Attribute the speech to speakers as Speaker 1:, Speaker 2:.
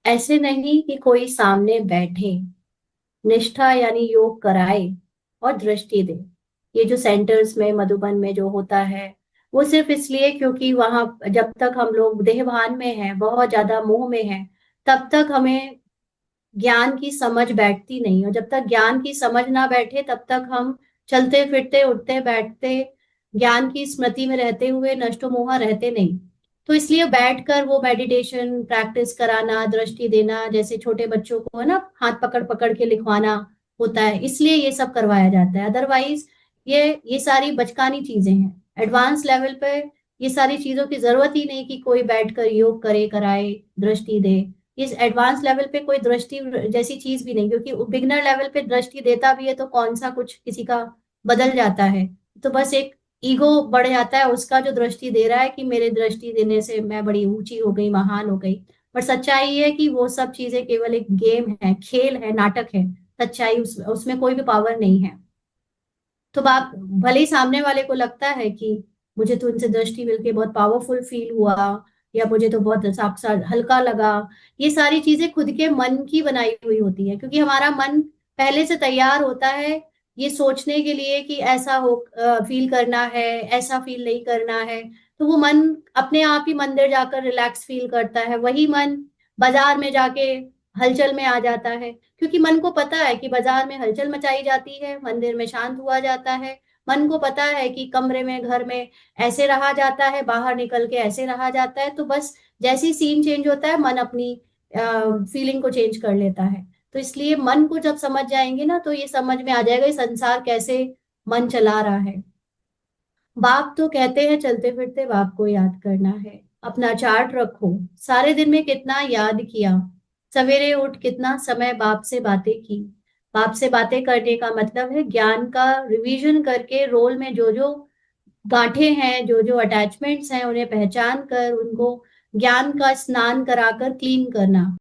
Speaker 1: ऐसे नहीं कि कोई सामने बैठे, निष्ठा यानी योग कराए और दृष्टि दे। ये जो सेंटर्स में मधुबन में जो होता है, वो सिर्फ इसलिए क्योंकि वहां जब तक हम लोग देहभान में हैं, बहुत ज्यादा मोह में हैं, तब तक हमें ज्ञान की समझ बैठती नहीं। और जब तक ज्ञान की समझ ना बैठे तब तक हम चलते फिरते उठते बैठते ज्ञान की स्मृति में रहते हुए नष्टो मोहा रहते नहीं। तो इसलिए बैठकर वो मेडिटेशन प्रैक्टिस कराना, दृष्टि देना, जैसे छोटे बच्चों को है ना, हाथ पकड़ पकड़ के लिखवाना होता है, इसलिए ये सब करवाया जाता है। अदरवाइज ये सारी बचकानी चीजें हैं। एडवांस लेवल पे ये सारी चीजों की जरूरत ही नहीं कि कोई बैठकर योग करे, कराए, दृष्टि दे। इस एडवांस लेवल पे कोई दृष्टि जैसी चीज भी नहीं, क्योंकि बिगनर लेवल पे दृष्टि देता भी है तो कौन सा कुछ किसी का बदल जाता है। तो बस एक ईगो बढ़ जाता है उसका, जो दृष्टि दे रहा है कि मेरे दृष्टि देने से मैं बड़ी ऊंची हो गई, महान हो गई। पर सच्चाई है कि वो सब चीजें केवल एक गेम है, खेल है, नाटक है। सच्चाई उसमें कोई भी पावर नहीं है। तो आप भले ही सामने वाले को लगता है कि मुझे तो उनसे दृष्टि मिलके बहुत पावरफुल फील हुआ, या मुझे तो बहुत साक्षात हल्का लगा, ये सारी चीजें खुद के मन की बनाई हुई होती है। क्योंकि हमारा मन पहले से तैयार होता है ये सोचने के लिए कि ऐसा हो फील करना है, ऐसा फील नहीं करना है। तो वो मन अपने आप ही मंदिर जाकर रिलैक्स फील करता है, वही मन बाजार में जाके हलचल में आ जाता है। क्योंकि मन को पता है कि बाजार में हलचल मचाई जाती है, मंदिर में शांत हुआ जाता है। मन को पता है कि कमरे में, घर में ऐसे रहा जाता है, बाहर निकल के ऐसे रहा जाता है। तो बस जैसी सीन चेंज होता है, मन अपनी फीलिंग को चेंज कर लेता है। तो इसलिए मन को जब समझ जाएंगे ना, तो ये समझ में आ जाएगा ये संसार कैसे मन चला रहा है। बाप तो कहते हैं चलते फिरते बाप को याद करना है। अपना चार्ट रखो, सारे दिन में कितना याद किया, सवेरे उठ कितना समय बाप से बातें की। बाप से बातें करने का मतलब है ज्ञान का रिवीजन करके रोल में जो जो गांठें हैं, जो जो अटैचमेंट्स हैं, उन्हें पहचान कर उनको ज्ञान का स्नान कराकर क्लीन करना।